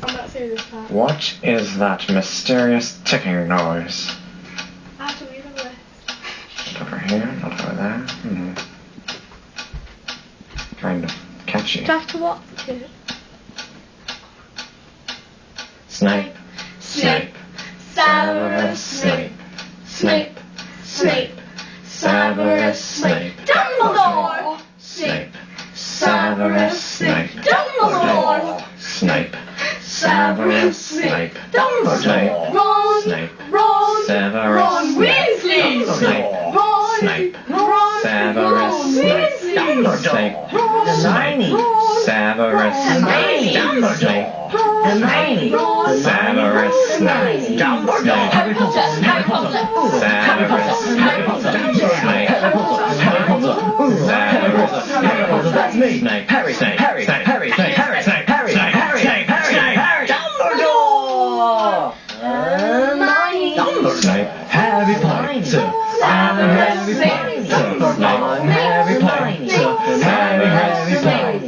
I'm not saying this part. What is that mysterious ticking noise? I have to read the list. Not over here, not over there. Kind of catchy. Do I have to watch it? Snape, Snape, Severus Snape, Snape, Snape, Severus Snape, Dumbledore! Snape, Severus Snape, Dumbledore, Snape, Severus Snape, Dumbledore, Ron! Snape, Ron! Severus Ron Weasley! Snape, Ron! Snape, Ron! Severus Ron Snape, Weasley! Snape, Ron! Snape, Severus Hermione! Snape, Hermione! Severus Snape, Dumbledore! Harry Potter! Harry Potter! Severus Harry Potter! Snape, Severus That's me. Snape, Harry, Snape, Harry, Snape, Harry, Snape, Harry, Snape, Harry, Snape, Harry, Snape, Harry, Snape, Dumbledore! Hermione! Snape, Harry Potter, Harry Potter, Harry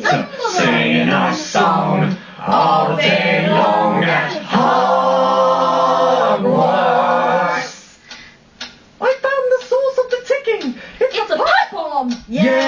Potter, singing our song all day long at Hogwarts. I found the source of the ticking. It's It's a pipe bomb! yeah.